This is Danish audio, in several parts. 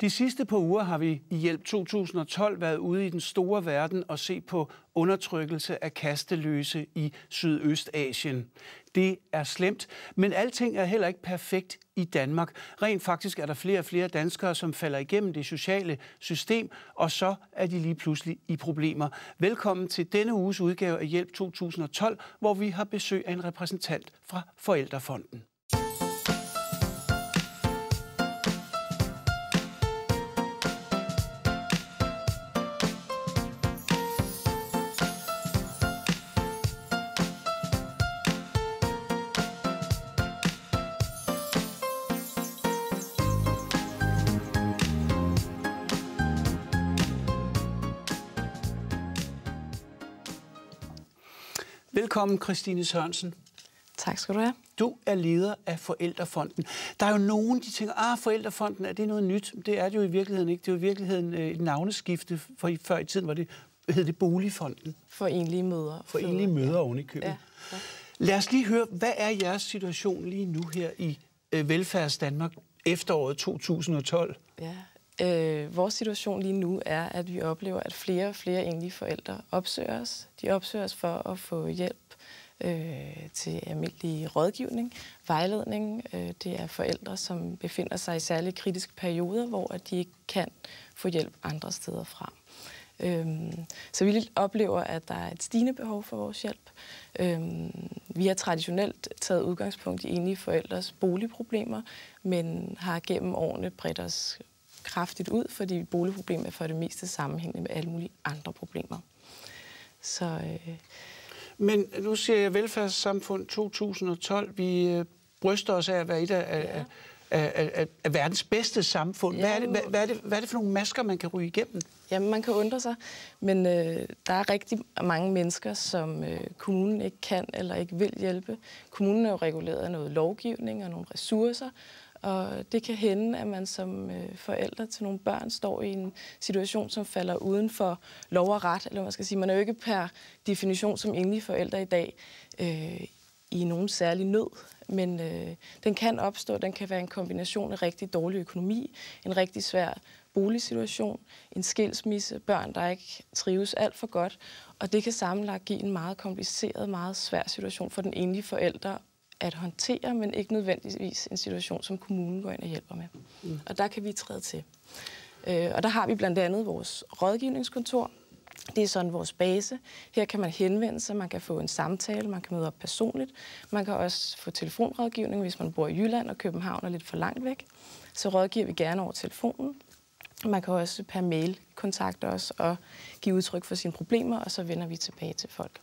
De sidste par uger har vi i Hjælp 2012 været ude i den store verden og se på undertrykkelse af kasteløse i Sydøstasien. Det er slemt, men alting er heller ikke perfekt i Danmark. Rent faktisk er der flere og flere danskere, som falder igennem det sociale system, og så er de lige pludselig i problemer. Velkommen til denne uges udgave af Hjælp 2012, hvor vi har besøg af en repræsentant fra Forældrefonden. Velkommen, Christine Sørensen. Tak skal du have. Du er leder af Forældrefonden. Der er jo nogen, de tænker, Forældrefonden, er det noget nyt? Det er det jo i virkeligheden ikke. Det er jo i virkeligheden et navneskifte. Før i tiden hed det Boligfonden. For enlige mødre. For enlige mødre oven i købet. Ja. Lad os lige høre, hvad er jeres situation lige nu her i Velfærds Danmark efteråret 2012? Ja. Vores situation lige nu er, at vi oplever, at flere og flere enlige forældre opsøger os. De opsøger os for at få hjælp til almindelig rådgivning, vejledning. Det er forældre, som befinder sig i særligt kritiske perioder, hvor de ikke kan få hjælp andre steder fra. Så vi oplever, at der er et stigende behov for vores hjælp. Vi har traditionelt taget udgangspunkt i enlige forældres boligproblemer, men har gennem årene bredt os kraftigt ud, fordi boligproblemer er for det meste sammenhængende med alle mulige andre problemer. Men nu siger jeg velfærdssamfund 2012. Vi bryster os af at være et af verdens bedste samfund. Hvad er det for nogle masker, man kan ryge igennem? Jamen, man kan undre sig, men der er rigtig mange mennesker, som kommunen ikke kan eller ikke vil hjælpe. Kommunen er jo reguleret af noget lovgivning og nogle ressourcer, og det kan hænde, at man som forældre til nogle børn står i en situation, som falder uden for lov og ret. Eller man skal sige, man er jo ikke per definition som enlige forældre i dag i nogen særlig nød, men den kan opstå. Den kan være en kombination af rigtig dårlig økonomi, en rigtig svær boligsituation, en skilsmisse, børn, der ikke trives alt for godt, og det kan sammenlagt give en meget kompliceret, meget svær situation for den enlige forælder at håndtere, men ikke nødvendigvis en situation, som kommunen går ind og hjælper med. Og der kan vi træde til. Og der har vi blandt andet vores rådgivningskontor. Det er sådan vores base. Her kan man henvende sig, man kan få en samtale, man kan møde op personligt. Man kan også få telefonrådgivning, hvis man bor i Jylland og København er lidt for langt væk. Så rådgiver vi gerne over telefonen. Man kan også per mail kontakte os og give udtryk for sine problemer, og så vender vi tilbage til folk.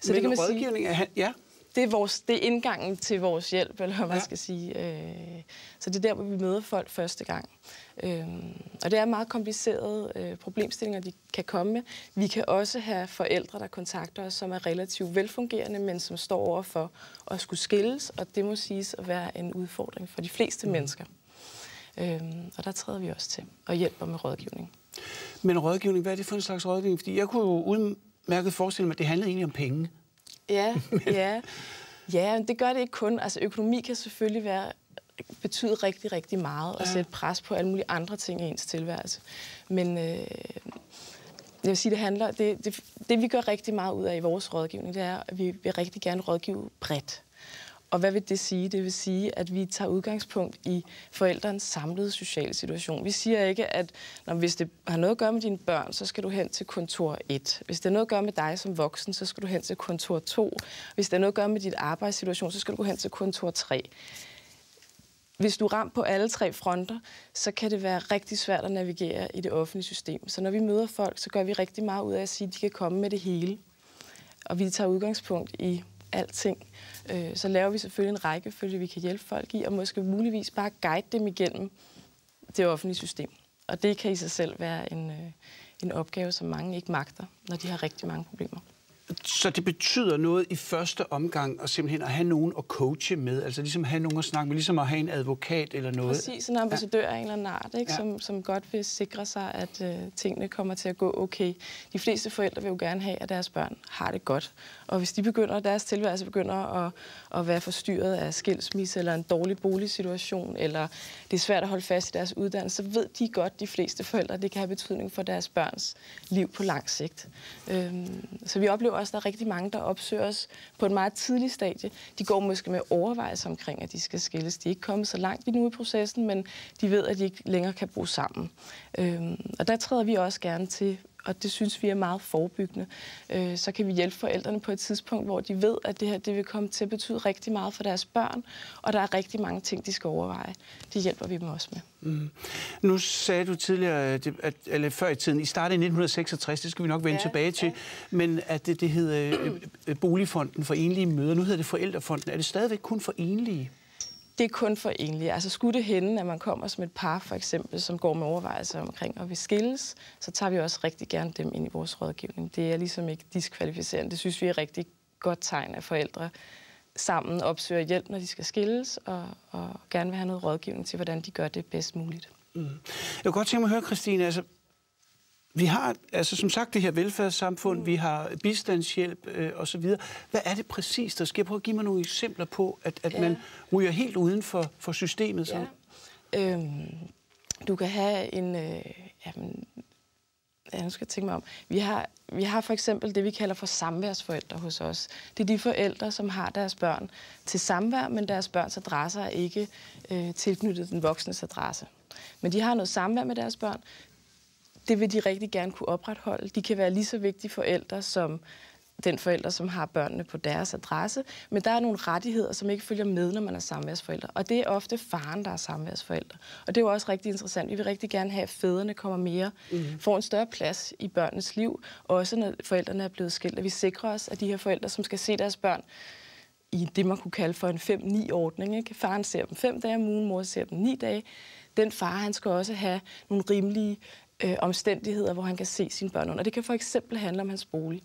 Så det kan man rådgivning sige, ja. Det er indgangen til vores hjælp, eller hvad man skal sige. Så det er der, hvor vi møder folk første gang. Og det er meget komplicerede problemstillinger, de kan komme med. Vi kan også have forældre, der kontakter os, som er relativt velfungerende, men som står over for at skulle skilles, og det må siges at være en udfordring for de fleste mennesker. Og der træder vi også til og hjælper med rådgivning. Men rådgivning, hvad er det for en slags rådgivning? Fordi jeg kunne jo udmærket forestille mig, at det handlede egentlig om penge. Ja, det gør det ikke kun. Altså, økonomi kan selvfølgelig betyde rigtig, rigtig meget og sætte pres på alle mulige andre ting i ens tilværelse. Men jeg vil sige, det vi gør rigtig meget ud af i vores rådgivning, det er, at vi vil rigtig gerne rådgive bredt. Og hvad vil det sige? Det vil sige, at vi tager udgangspunkt i forældrens samlede sociale situation. Vi siger ikke, at hvis det har noget at gøre med dine børn, så skal du hen til kontor 1. Hvis det har noget at gøre med dig som voksen, så skal du hen til kontor 2. Hvis det har noget at gøre med dit arbejdssituation, så skal du gå hen til kontor 3. Hvis du er ramt på alle 3 fronter, så kan det være rigtig svært at navigere i det offentlige system. Så når vi møder folk, så gør vi rigtig meget ud af at sige, at de kan komme med det hele. Og vi tager udgangspunkt i alting. Så laver vi selvfølgelig en rækkefølge, vi kan hjælpe folk i, og måske muligvis bare guide dem igennem det offentlige system. Og det kan i sig selv være en opgave, som mange ikke magter, når de har rigtig mange problemer. Så det betyder noget i første omgang at simpelthen at have nogen at coache med, altså ligesom have nogen at snakke med, ligesom at have en advokat eller noget. Præcis, en ambassadør af en eller anden art, ikke? Ja. Som godt vil sikre sig, at tingene kommer til at gå okay. De fleste forældre vil jo gerne have, at deres børn har det godt. Og hvis deres tilværelse begynder at være forstyrret af skilsmisse eller en dårlig boligsituation, eller det er svært at holde fast i deres uddannelse, så ved de godt, de fleste forældre, at det kan have betydning for deres børns liv på lang sigt. Så vi oplever også, at der er rigtig mange, der opsøger os på et meget tidligt stadie. De går måske med overvejelser omkring, at de skal skilles. De er ikke kommet så langt endnu i processen, men de ved, at de ikke længere kan bo sammen. Og der træder vi også gerne til, og det synes vi er meget forebyggende. Så kan vi hjælpe forældrene på et tidspunkt, hvor de ved, at det her vil komme til at betyde rigtig meget for deres børn, og der er rigtig mange ting, de skal overveje. Det hjælper vi dem også med. Nu sagde du tidligere, eller før i tiden, I startede i 1966, det skal vi nok vende tilbage til, men at det hedder Boligfonden for enlige mødre, nu hedder det Forældrefonden. Er det stadigvæk kun for enlige? Det er kun for enlige. Altså skulle det hænde, at man kommer som et par, for eksempel, som går med overvejelser omkring at vil skilles, så tager vi også rigtig gerne dem ind i vores rådgivning. Det er ligesom ikke diskvalificerende. Det synes vi er et rigtig godt tegn, at forældre sammen opsøger hjælp, når de skal skilles, og gerne vil have noget rådgivning til, hvordan de gør det bedst muligt. Jeg kunne godt tænke mig at høre, Christine, altså, vi har som sagt det her velfærdssamfund, vi har bistandshjælp osv. Hvad er det præcis, der sker? Prøv at give mig nogle eksempler på, at man ryger helt uden for systemet. Så. Ja. Du kan have en... nu skal jeg tænke mig om. Vi har for eksempel det, vi kalder for samværsforældre hos os. Det er de forældre, som har deres børn til samvær, men deres børns adresser er ikke tilknyttet den voksnes adresse. Men de har noget samvær med deres børn. Det vil de rigtig gerne kunne opretholde. De kan være lige så vigtige forældre som den forælder, som har børnene på deres adresse. Men der er nogle rettigheder, som ikke følger med, når man er samværsforældre. Og det er ofte faren, der er samværsforældre. Og det er jo også rigtig interessant. Vi vil rigtig gerne have, at fædrene kommer mere, får en større plads i børnenes liv. Også når forældrene er blevet skilt. Og vi sikrer os, at de her forældre, som skal se deres børn i det, man kunne kalde for en 5-9-ordning. Ikke? Faren ser dem 5 dage om ugen, mor ser dem 9 dage. Den far, han skal også have nogle rimelige omstændigheder, hvor han kan se sine børn under. Det kan for eksempel handle om hans bolig.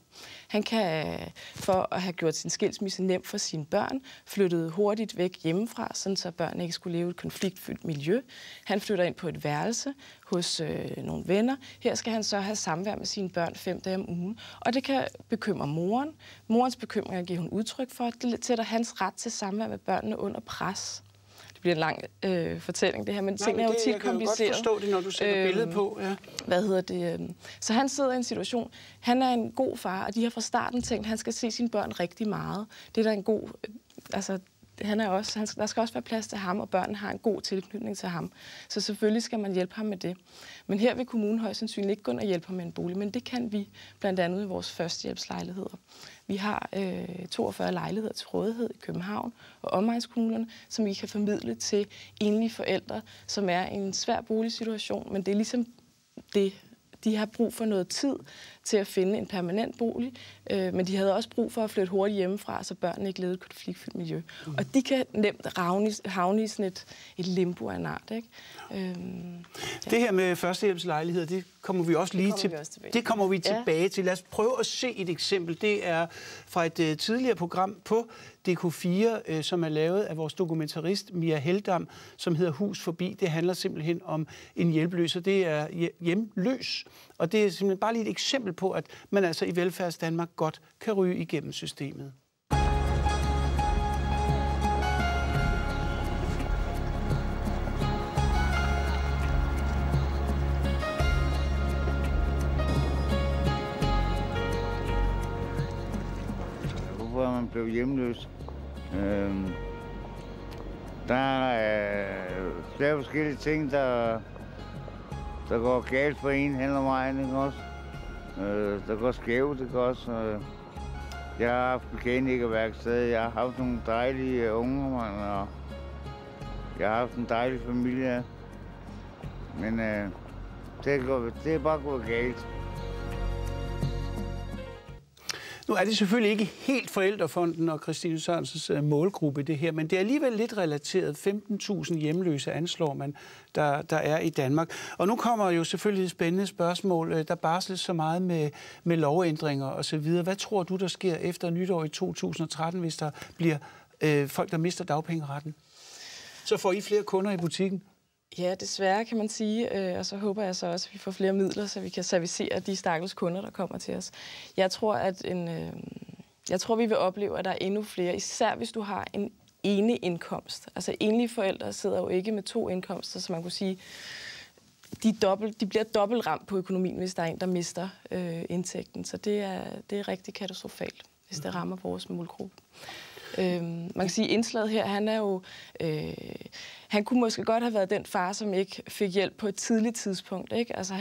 Han kan, for at have gjort sin skilsmisse nem for sine børn, flyttede hurtigt væk hjemmefra, sådan så børnene ikke skulle leve i et konfliktfyldt miljø. Han flytter ind på et værelse hos nogle venner. Her skal han så have samvær med sine børn 5 dage om ugen. Og det kan bekymre moren. Morens bekymringer giver hun udtryk for. Det sætter hans ret til samvær med børnene under pres. Det bliver en lang fortælling, det her, men tingene er jo tit kompliceret. Jeg kan godt forstå det, når du sætter billedet på. Ja. Så han sidder i en situation, han er en god far, og de har fra starten tænkt, at han skal se sine børn rigtig meget. Det er da en god... der skal også være plads til ham, og børnene har en god tilknytning til ham. Så selvfølgelig skal man hjælpe ham med det. Men her vil kommunen højst sandsynligt ikke gå ind og hjælpe ham med en bolig, men det kan vi blandt andet i vores førstehjælpslejligheder. Vi har 42 lejligheder til rådighed i København og omegnskommunerne, som vi kan formidle til enlige forældre, som er i en svær boligsituation, men det er ligesom det. De har brug for noget tid til at finde en permanent bolig, men de havde også brug for at flytte hurtigt hjemmefra, så børnene ikke levede et konfliktfyldt miljø. Og de kan nemt havne i sådan et limbo af en art. Ikke? Det her med førstehjælpslejligheder, det kommer vi også lige til. Det kommer vi tilbage til. Lad os prøve at se et eksempel. Det er fra et tidligere program på DK4, som er lavet af vores dokumentarist Mia Heldam, som hedder Hus Forbi. Det handler simpelthen om en hjælpeløs, og det er hjemløs. Og det er simpelthen bare lige et eksempel på, at man altså i Velfærds Danmark godt kan ryge igennem systemet. Hvorfor man blev hjemløs? Der er flere forskellige ting, der går galt for en hen ad vejen, ikke også? Der går skævt, ikke også? Jeg har haft mekanikerværksted, jeg har haft nogle dejlige unger, og jeg har haft en dejlig familie. Men det er bare gået galt. Nu er det selvfølgelig ikke helt Forældrefonden og Christine Sørensens målgruppe, det her, men det er alligevel lidt relateret. 15.000 hjemløse anslår man, der er i Danmark. Og nu kommer jo selvfølgelig et spændende spørgsmål. Der barsles så meget med lovændringer osv. Hvad tror du, der sker efter nytår i 2013, hvis der bliver folk, der mister dagpengeretten? Så får I flere kunder i butikken? Ja, desværre kan man sige, og så håber jeg så også, at vi får flere midler, så vi kan servicere de stakkels kunder, der kommer til os. Jeg tror, vi vil opleve, at der er endnu flere, især hvis du har en ene indkomst. Altså enlige forældre sidder jo ikke med 2 indkomster, så man kunne sige, de bliver dobbelt ramt på økonomien, hvis der er en, der mister indtægten. Så det er rigtig katastrofalt, hvis det rammer vores målgruppe. Man kan sige, at indslaget her, han kunne måske godt have været den far, som ikke fik hjælp på et tidligt tidspunkt, ikke? Altså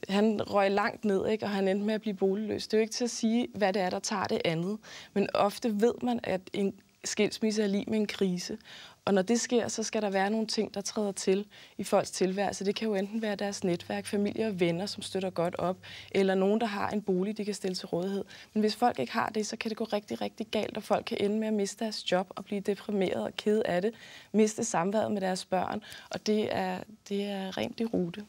han røg langt ned, ikke? Og han endte med at blive boligløs. Det er jo ikke til at sige, hvad det er, der tager det andet. Men ofte ved man, at en skilsmisse er lig med en krise. Og når det sker, så skal der være nogle ting, der træder til i folks tilværelse. Det kan jo enten være deres netværk, familie og venner, som støtter godt op, eller nogen, der har en bolig, de kan stille til rådighed. Men hvis folk ikke har det, så kan det gå rigtig, rigtig galt, og folk kan ende med at miste deres job og blive deprimeret og kede af det, miste samværet med deres børn, og det er rent i rute.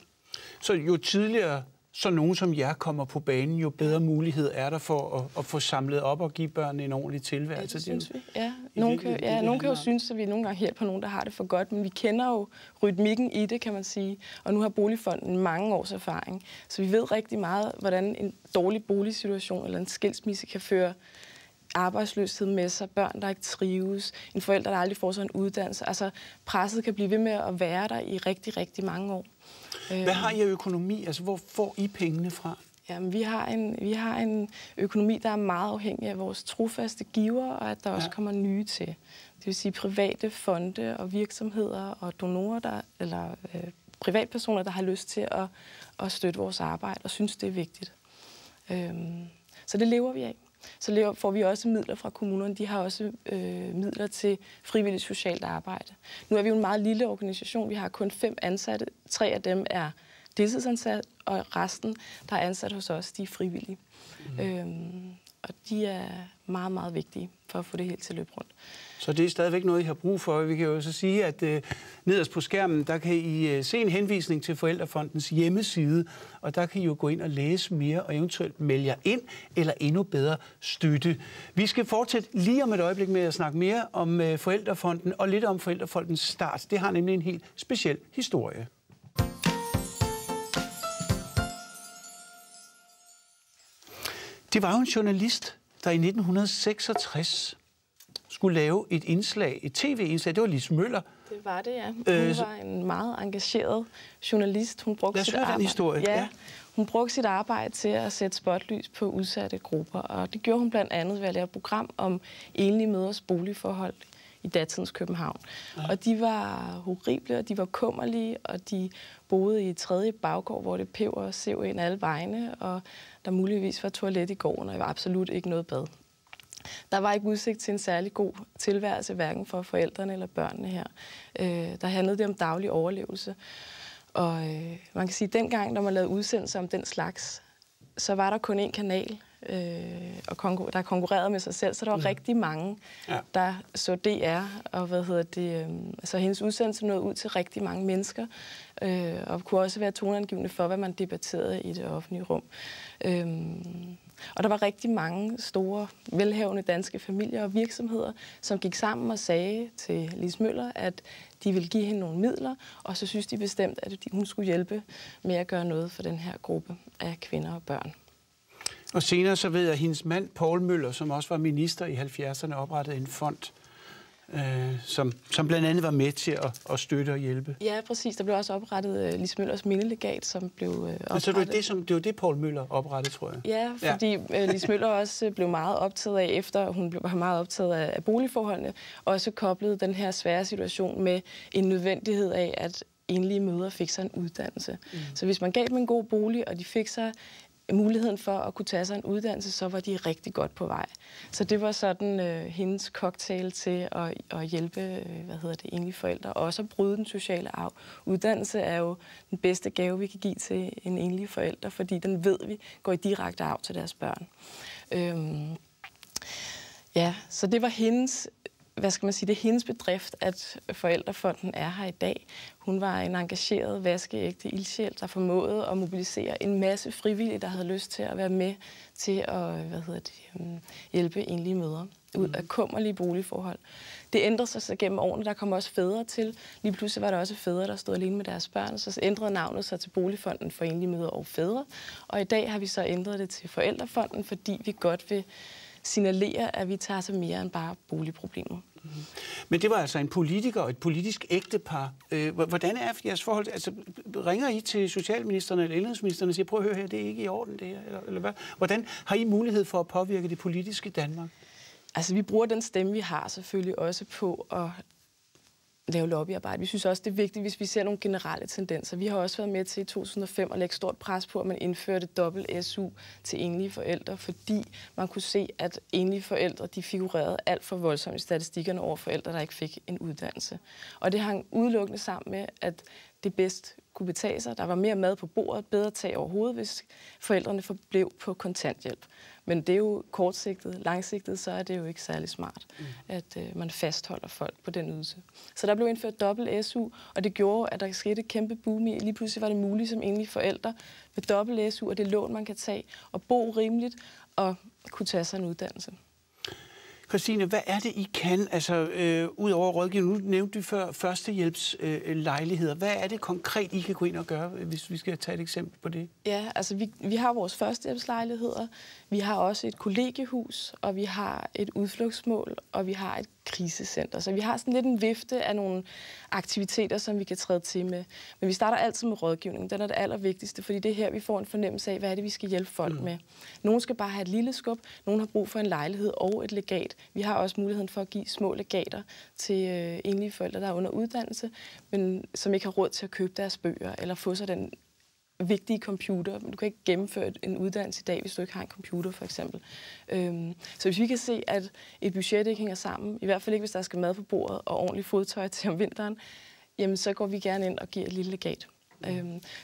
Så jo tidligere så nogen som jer kommer på banen, jo bedre mulighed er der for at få samlet op og give børnene en ordentlig tilværelse. Ja, det synes vi. Ja. Nogen kan jo synes, at vi nogle gange hjælper nogen, der har det for godt, men vi kender jo rytmikken i det, kan man sige. Og nu har Boligfonden mange års erfaring, så vi ved rigtig meget, hvordan en dårlig boligsituation eller en skilsmisse kan føre arbejdsløshed med sig, børn, der ikke trives, en forælder, der aldrig får sig en uddannelse. Altså, presset kan blive ved med at være der i rigtig, rigtig mange år. Hvad har I af økonomi? Altså, hvor får I pengene fra? Jamen, vi har en økonomi, der er meget afhængig af vores trofaste giver, og at der også kommer nye til. Det vil sige private fonde og virksomheder og donorer, privatpersoner, der har lyst til at støtte vores arbejde og synes, det er vigtigt. Så det lever vi af. Så får vi også midler fra kommunerne. De har også midler til frivilligt socialt arbejde. Nu er vi jo en meget lille organisation. Vi har kun 5 ansatte. 3 af dem er deltidsansat, og resten, der er ansat hos os, de er frivillige. Og de er meget, meget vigtige for at få det helt til at løbe rundt. Så det er stadigvæk noget, I har brug for. Vi kan jo så sige, at nederst på skærmen, der kan I se en henvisning til Forældrefondens hjemmeside, og der kan I jo gå ind og læse mere og eventuelt melde jer ind, eller endnu bedre støtte. Vi skal fortsætte lige om et øjeblik med at snakke mere om Forældrefonden og lidt om Forældrefondens start. Det har nemlig en helt speciel historie. Det var jo en journalist, der i 1966 skulle lave et indslag, et tv-indslag. Det var Lis Møller. Det var det, ja. Hun var en meget engageret journalist. Hun brugte sit arbejde. Historie. Ja, hun brugte sit arbejde til at sætte spotlys på udsatte grupper, og det gjorde hun blandt andet ved at lave et program om enlige mødres boligforhold i datidens København. Ja. Og de var horrible, og de var kummerlige, og de boede i et 3. baggård, hvor det peber og sev ind alle vegne, og der muligvis var toilet i gården, og der var absolut ikke noget bad. Der var ikke udsigt til en særlig god tilværelse, hverken for forældrene eller børnene her. Der handlede det om daglig overlevelse. Og man kan sige, at dengang, når man lavede udsendelser om den slags, så var der kun én kanal, der konkurrerede med sig selv, så der var rigtig mange, der så DR, og så hendes udsendelse nåede ud til rigtig mange mennesker, og kunne også være toneangivende for, hvad man debatterede i det offentlige rum. Og der var rigtig mange store, velhavende danske familier og virksomheder, som gik sammen og sagde til Lis Møller, at de ville give hende nogle midler, og så synes de bestemt, at hun skulle hjælpe med at gøre noget for den her gruppe af kvinder og børn. Og senere så ved jeg, at hendes mand, Poul Møller, som også var minister i 70'erne, oprettede en fond, som blandt andet var med til at støtte og hjælpe. Ja, præcis. Der blev også oprettet Lis Møllers mindelegat, som blev oprettet. Så det var det, Poul Møller oprettede, tror jeg? Ja, fordi Lis Møller også blev meget optaget af, efter hun var meget optaget af boligforholdene, også koblede den her svære situation med en nødvendighed af, at enlige mødre fik sig en uddannelse. Så hvis man gav dem en god bolig, og de fik sig muligheden for at kunne tage sig en uddannelse, så var de rigtig godt på vej. Så det var sådan hendes cocktail til at hjælpe enlige forældre, og også at bryde den sociale arv. Uddannelse er jo den bedste gave, vi kan give til en enlig forælder, fordi den ved vi går i direkte arv til deres børn. Så det var hendes, det er hendes bedrift, at Forældrefonden er her i dag. Hun var en engageret, vaskeægte ildsjæl, der formåede at mobilisere en masse frivillige, der havde lyst til at være med til at hjælpe enlige mødre ud af kummerlige boligforhold. Det ændrede sig så gennem årene. Der kom også fædre til. Lige pludselig var der også fædre, der stod alene med deres børn. Så ændrede navnet sig til Boligfonden for enlige mødre og fædre. Og i dag har vi så ændret det til Forældrefonden, fordi vi godt vil signalere, at vi tager sig mere end bare boligproblemer. Men det var altså en politiker og et politisk ægtepar. Hvordan er jeres forhold? Altså, ringer I til socialministeren eller indrigsministeren og siger, prøv at høre her, det er ikke i orden det her? Eller hvad? Hvordan har I mulighed for at påvirke det politiske Danmark? Altså, vi bruger den stemme, vi har selvfølgelig også på at lave lobbyarbejde. Vi synes også, det er vigtigt, hvis vi ser nogle generelle tendenser. Vi har også været med til i 2005 at lægge stort pres på, at man indførte dobbelt SU til enlige forældre, fordi man kunne se, at enlige forældre, de figurerede alt for voldsomt i statistikkerne over forældre, der ikke fik en uddannelse. Og det hang udelukkende sammen med, at det bedst kunne betale sig. Der var mere mad på bordet, bedre tag over hovedet, hvis forældrene forblev på kontanthjælp. Men det er jo kortsigtet. Langsigtet, så er det jo ikke særlig smart, at man fastholder folk på den ydelse. Så der blev indført dobbelt SU, og det gjorde, at der skete et kæmpe boom i. Lige pludselig var det muligt som enlige forældre med dobbelt SU, og det lån, man kan tage, og bo rimeligt og kunne tage sig en uddannelse. Christine, hvad er det, I kan, altså ud over rådgivning? Nu nævnte du før førstehjælpslejligheder. Hvad er det konkret, I kan gå ind og gøre, hvis vi skal tage et eksempel på det? Ja, altså vi har vores førstehjælpslejligheder, vi har også et kollegiehus, og vi har et udflugtsmål, og vi har et krisecenter. Så vi har sådan lidt en vifte af nogle aktiviteter, som vi kan træde til med. Men vi starter altid med rådgivning. Den er det allervigtigste, fordi det er her, vi får en fornemmelse af, hvad er det, vi skal hjælpe folk med. Nogle skal bare have et lille skub, nogle har brug for en lejlighed og et legat. Vi har også muligheden for at give små legater til enlige forældre, der er under uddannelse, men som ikke har råd til at købe deres bøger eller få sig den vigtige computer. Du kan ikke gennemføre en uddannelse i dag, hvis du ikke har en computer, for eksempel. Så hvis vi kan se, at et budget ikke hænger sammen, i hvert fald ikke, hvis der skal mad på bordet og ordentligt fodtøj til om vinteren, jamen så går vi gerne ind og giver et lille legat.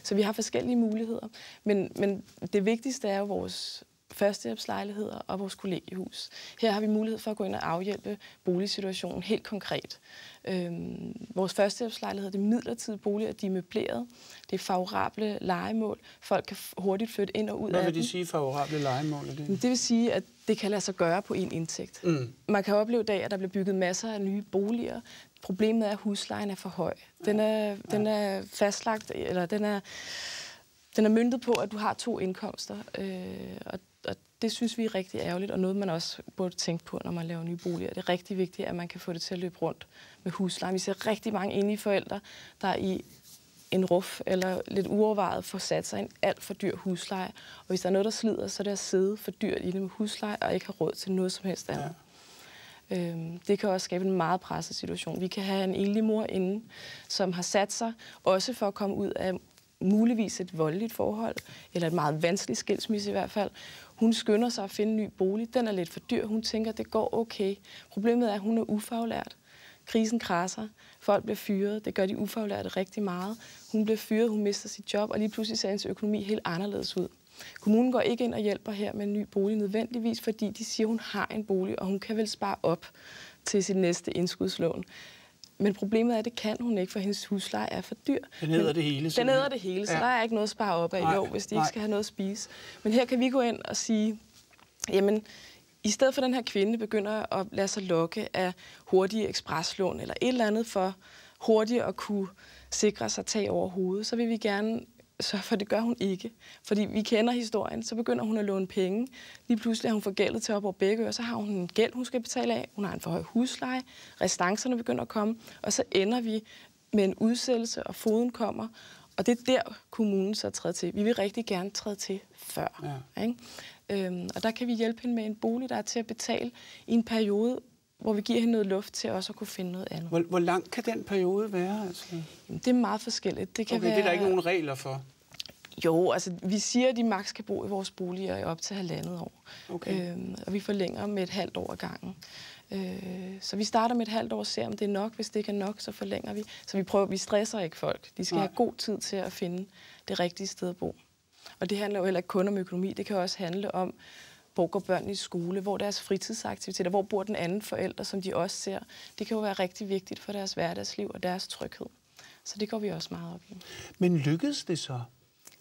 Så vi har forskellige muligheder. Men det vigtigste er jo vores førstehjælpslejligheder og vores kollegiehus. Her har vi mulighed for at gå ind og afhjælpe boligsituationen helt konkret. Vores førstehjælpslejligheder, det er midlertidige boliger, de er møbleret. Det er favorable lejemål. Folk kan hurtigt flytte ind og ud af dem. Hvad vil det sige, favorable lejemål? Det vil sige, at det kan lade sig gøre på en indtægt. Man kan opleve i dag, at der bliver bygget masser af nye boliger. Problemet er, at huslejen er for høj. Den er fastlagt, eller den er møntet på, at du har 2 indkomster. Og det synes vi er rigtig ærgerligt, og noget, man også burde tænke på, når man laver nye boliger. Det er rigtig vigtigt, at man kan få det til at løbe rundt med huslejen. Vi ser rigtig mange enlige forældre, der i en ruf eller lidt uovervejet får sat sig en alt for dyr husleje. Og hvis der er noget, der slider, så er det at sidde for dyrt i det med husleje og ikke have råd til noget som helst andet. Ja. Det kan også skabe en meget presset situation. Vi kan have en enlig mor inde, som har sat sig, også for at komme ud af muligvis et voldeligt forhold, eller et meget vanskeligt skilsmisse i hvert fald. Hun skynder sig at finde en ny bolig. Den er lidt for dyr. Hun tænker, at det går okay. Problemet er, at hun er ufaglært. Krisen krasser. Folk bliver fyret. Det gør de ufaglærte rigtig meget. Hun bliver fyret, hun mister sit job, og lige pludselig ser hendes økonomi helt anderledes ud. Kommunen går ikke ind og hjælper her med en ny bolig nødvendigvis, fordi de siger, at hun har en bolig, og hun kan vel spare op til sit næste indskudslån. Men problemet er, at det kan hun ikke, for hendes husleje er for dyr. Den hedder det hele. Den hedder det hele, så der er ikke noget at spare op af, hvis de ikke skal have noget at spise. Men her kan vi gå ind og sige, jamen, i stedet for den her kvinde begynder at lade sig lokke af hurtige ekspreslån eller et eller andet for hurtigt at kunne sikre sig tag over hovedet, så vil vi gerne sørge for, det gør hun ikke. Fordi vi kender historien, så begynder hun at låne penge. Lige pludselig har hun forgældet til op over begge ører, så har hun en gæld, hun skal betale af. Hun har en for høj husleje, restancerne begynder at komme, og så ender vi med en udsættelse, og foden kommer. Og det er der, kommunen så træder til. Vi vil rigtig gerne træde til før. Ja. Ikke? Og der kan vi hjælpe hende med en bolig, der er til at betale i en periode, hvor vi giver hende noget luft til også at kunne finde noget andet. Hvor lang kan den periode være? Altså? Det er meget forskelligt. Det kan være... Det er der ikke nogen regler for? Jo, altså vi siger, at de maks skal bo i vores boliger i op til 1,5 år. Okay. Og vi forlænger med 0,5 år ad gangen. Så vi starter med 0,5 år og ser, om det er nok. Hvis det ikke er nok, så forlænger vi. Så vi stresser ikke folk. De skal have god tid til at finde det rigtige sted at bo. Og det handler jo heller ikke kun om økonomi. Det kan også handle om, hvor går børn i skole, hvor deres fritidsaktiviteter, hvor bor den anden forælder, som de også ser. Det kan jo være rigtig vigtigt for deres hverdagsliv og deres tryghed. Så det går vi også meget op i. Men lykkedes det så?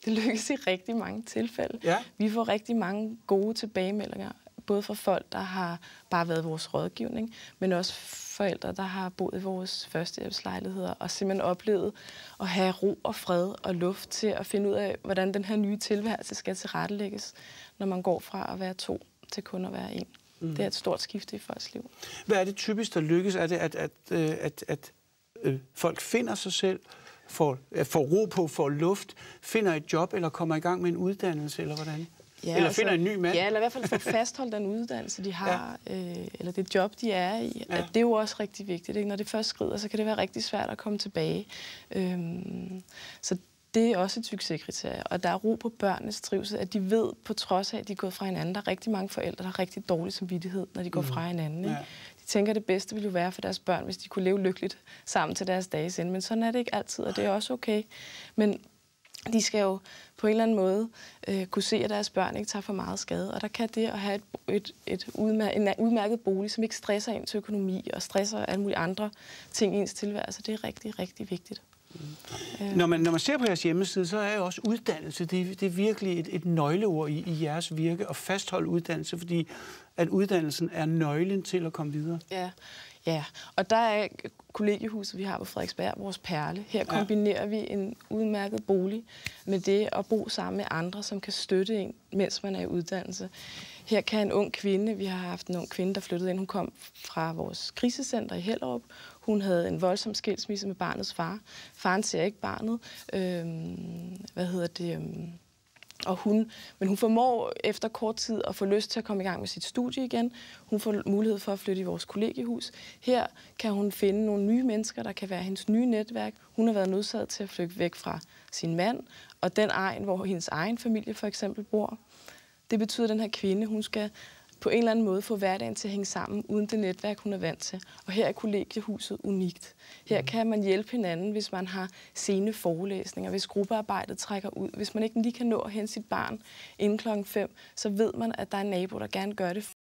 Det lykkes i rigtig mange tilfælde. Ja. Vi får rigtig mange gode tilbagemeldinger, både fra folk, der har bare været vores rådgivning, men også forældre, der har boet i vores førstehjælpslejligheder og simpelthen oplevet at have ro og fred og luft til at finde ud af, hvordan den her nye tilværelse skal tilrettelægges, når man går fra at være 2 til kun at være 1. Det er et stort skifte i folks liv. Hvad er det typisk, der lykkes? Er det, at folk finder sig selv, får ro på, får luft, finder et job eller kommer i gang med en uddannelse, eller hvordan? Ja, eller finder en ny mand? Ja, eller i hvert fald få fastholdt den uddannelse, de har, eller det job, de er i. Ja. Det er jo også rigtig vigtigt. Ikke? Når det først skrider, så kan det være rigtig svært at komme tilbage. Så det er også et succeskriterie. Og der er ro på børnenes trivsel, at de ved, på trods af, at de er gået fra hinanden. Der er rigtig mange forældre, der har rigtig dårlig samvittighed, når de går fra hinanden. Ikke? Ja. De tænker, at det bedste ville jo være for deres børn, hvis de kunne leve lykkeligt sammen til deres dages ende. Men sådan er det ikke altid, og det er også okay. Men de skal jo på en eller anden måde kunne se, at deres børn ikke tager for meget skade. Og der kan det at have en udmærket bolig, som ikke stresser ens økonomi og stresser alle mulige andre ting i ens tilværelse, det er rigtig, rigtig vigtigt. Når man ser på jeres hjemmeside, så er jo også uddannelse. Det er virkelig et nøgleord i jeres virke at fastholde uddannelse, fordi at uddannelsen er nøglen til at komme videre. Ja, og der er kollegiehuset, vi har på Frederiksberg, vores perle. Her kombinerer vi en udmærket bolig med det at bo sammen med andre, som kan støtte en, mens man er i uddannelse. Her kan en ung kvinde, vi har haft en ung kvinde, der flyttede ind, hun kom fra vores krisecenter i Hellerup. Hun havde en voldsom skilsmisse med barnets far. Faren ser ikke barnet. Men hun formår efter kort tid at få lyst til at komme i gang med sit studie igen. Hun får mulighed for at flytte i vores kollegiehus. Her kan hun finde nogle nye mennesker, der kan være hendes nye netværk. Hun har været nødsaget til at flygte væk fra sin mand og den egen, hvor hendes egen familie for eksempel bor. Det betyder, at den her kvinde, hun skal på en eller anden måde få hverdagen til at hænge sammen, uden det netværk, hun er vant til. Og her er kollegiehuset unikt. Her kan man hjælpe hinanden, hvis man har sene forelæsninger, hvis gruppearbejdet trækker ud. Hvis man ikke lige kan nå at hente sit barn inden 5:00, så ved man, at der er en nabo, der gerne gør det